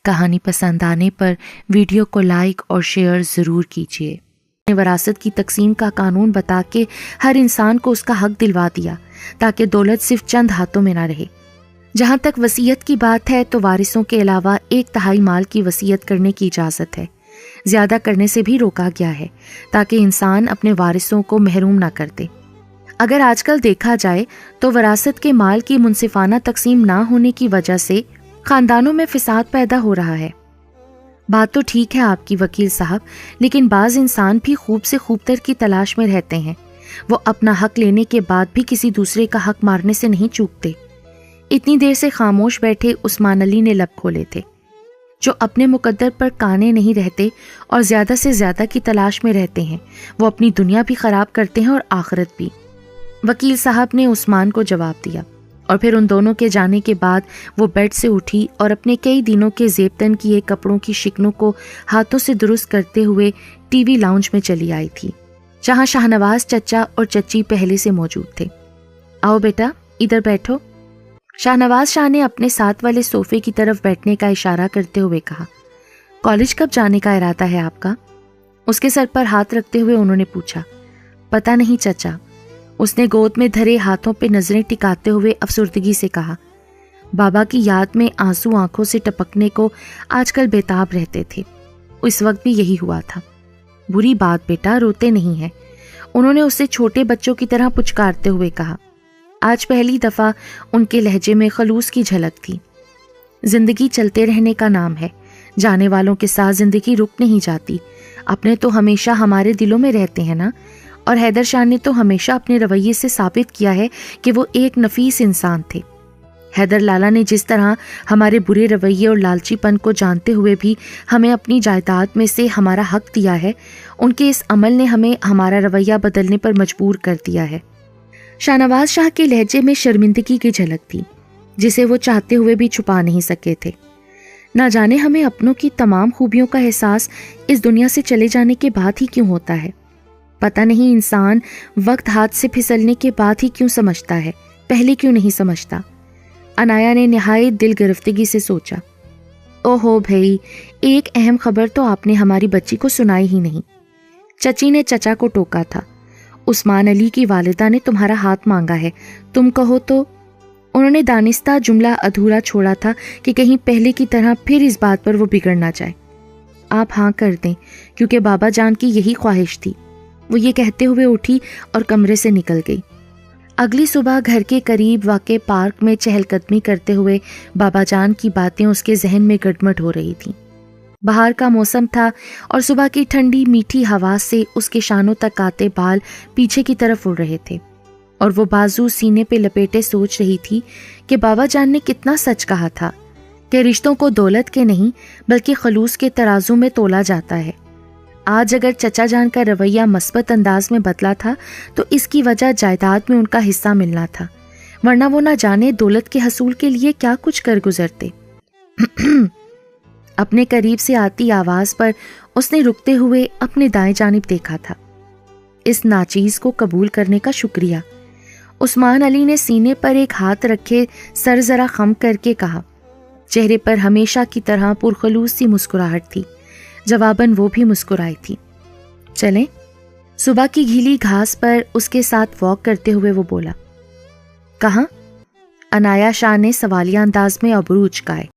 کہانی پسند آنے پر ویڈیو کو لائک اور شیئر ضرور کیجیے۔ وراثت کی تقسیم کا قانون بتا کے ہر انسان کو اس کا حق دلوا دیا تاکہ دولت صرف چند ہاتھوں میں نہ رہے۔ جہاں تک وصیت کی بات ہے تو وارثوں کے علاوہ 1/3 مال کی وصیت کرنے کی اجازت ہے۔ زیادہ کرنے سے بھی روکا گیا ہے تاکہ انسان اپنے وارثوں کو محروم نہ کر دے۔ اگر آج کل دیکھا جائے تو وراثت کے مال کی منصفانہ تقسیم نہ ہونے کی وجہ سے خاندانوں میں فساد پیدا ہو رہا ہے۔ بات تو ٹھیک ہے آپ کی وکیل صاحب، لیکن بعض انسان بھی خوب سے خوب تر کی تلاش میں رہتے ہیں۔ وہ اپنا حق لینے کے بعد بھی کسی دوسرے کا حق مارنے سے نہیں چوکتے۔ اتنی دیر سے خاموش بیٹھے عثمان علی نے لب کھولے تھے۔ جو اپنے مقدر پر کانے نہیں رہتے اور زیادہ سے زیادہ کی تلاش میں رہتے ہیں، وہ اپنی دنیا بھی خراب کرتے ہیں اور آخرت بھی۔ وکیل صاحب نے عثمان کو جواب دیا، اور پھر ان دونوں کے جانے کے بعد وہ بیڈ سے اٹھی اور اپنے کئی دنوں کے زیب تن کیے کپڑوں کی شکنوں کو ہاتھوں سے درست کرتے ہوئے ٹی وی لاؤنج میں چلی آئی تھی، جہاں شاہنواز چچا اور چچی پہلے سے موجود تھے۔ آؤ بیٹا، ادھر بیٹھو۔ شاہنواز شاہ نے اپنے ساتھ والے صوفے کی طرف بیٹھنے کا اشارہ کرتے ہوئے کہا، کالج کب جانے کا ارادہ ہے آپ کا؟ اس کے سر پر ہاتھ رکھتے ہوئے انہوں نے پوچھا۔ پتہ نہیں چچا، اس نے گود میں دھرے ہاتھوں پہ نظریں ٹکاتے ہوئے افسردگی سے کہا۔ بابا کی یاد میں آنسو آنکھوں سے ٹپکنے کو آج کل بےتاب رہتے تھے، اس وقت بھی یہی ہوا تھا۔ بری بات بیٹا، روتے نہیں ہیں، انہوں نے اسے چھوٹے بچوں کی طرح پچکارتے ہوئے کہا۔ آج پہلی دفعہ ان کے لہجے میں خلوص کی جھلک تھی۔ زندگی چلتے رہنے کا نام ہے، جانے والوں کے ساتھ زندگی رک نہیں جاتی، اپنے تو ہمیشہ ہمارے دلوں میں رہتے ہیں نا۔ اور حیدر شاہ نے تو ہمیشہ اپنے رویے سے ثابت کیا ہے کہ وہ ایک نفیس انسان تھے۔ حیدر لالا نے جس طرح ہمارے برے رویے اور لالچی پن کو جانتے ہوئے بھی ہمیں اپنی جائیداد میں سے ہمارا حق دیا ہے، ان کے اس عمل نے ہمیں ہمارا رویہ بدلنے پر مجبور کر دیا ہے۔ شاہنواز شاہ کے لہجے میں شرمندگی کی جھلک تھی، جسے وہ چاہتے ہوئے بھی چھپا نہیں سکے تھے۔ نہ جانے ہمیں اپنوں کی تمام خوبیوں کا احساس اس دنیا سے چلے جانے کے بعد ہی کیوں ہوتا ہے۔ پتہ نہیں انسان وقت ہاتھ سے پھسلنے کے بعد ہی کیوں سمجھتا ہے، پہلے کیوں نہیں سمجھتا۔ انایا نے نہایت دل گرفتگی سے سوچا۔ اوہو بھائی، ایک اہم خبر تو آپ نے ہماری بچی کو سنائی ہی نہیں۔ چچی نے چچا کو ٹوکا تھا۔ عثمان علی کی والدہ نے تمہارا ہاتھ مانگا ہے، تم کہو تو۔ انہوں نے دانستہ جملہ ادھورا چھوڑا تھا کہ کہیں پہلے کی طرح پھر اس بات پر وہ بگڑ نہ جائے۔ آپ ہاں کر دیں، کیونکہ بابا جان کی یہی خواہش تھی۔ وہ یہ کہتے ہوئے اٹھی اور کمرے سے نکل گئی۔ اگلی صبح گھر کے قریب واقع پارک میں چہل قدمی کرتے ہوئے بابا جان کی باتیں اس کے ذہن میں گڑمٹ ہو رہی تھیں۔ بہار کا موسم تھا اور صبح کی ٹھنڈی میٹھی ہوا سے اس کے شانوں تک آتے بال پیچھے کی طرف اڑ رہے تھے، اور وہ بازو سینے پہ لپیٹے سوچ رہی تھی کہ بابا جان نے کتنا سچ کہا تھا کہ رشتوں کو دولت کے نہیں بلکہ خلوص کے ترازو میں تولا جاتا ہے۔ آج اگر چچا جان کا رویہ مثبت انداز میں بدلا تھا تو اس کی وجہ جائیداد میں ان کا حصہ ملنا تھا، ورنہ وہ نہ جانے دولت کے حصول کے لیے کیا کچھ کر گزرتے۔ اپنے قریب سے آتی آواز پر اس نے رکتے ہوئے اپنے دائیں جانب دیکھا تھا۔ اس ناچیز کو قبول کرنے کا شکریہ۔ عثمان علی نے سینے پر ایک ہاتھ رکھے سر ذرا خم کر کے کہا۔ چہرے پر ہمیشہ کی طرح پرخلوص سی مسکراہٹ تھی، جواباً وہ بھی مسکرائی تھی۔ چلیں؟ صبح کی گھیلی گھاس پر اس کے ساتھ واک کرتے ہوئے وہ بولا۔ کہاں؟ انایا شاہ نے سوالیہ انداز میں ابرو اچکائے۔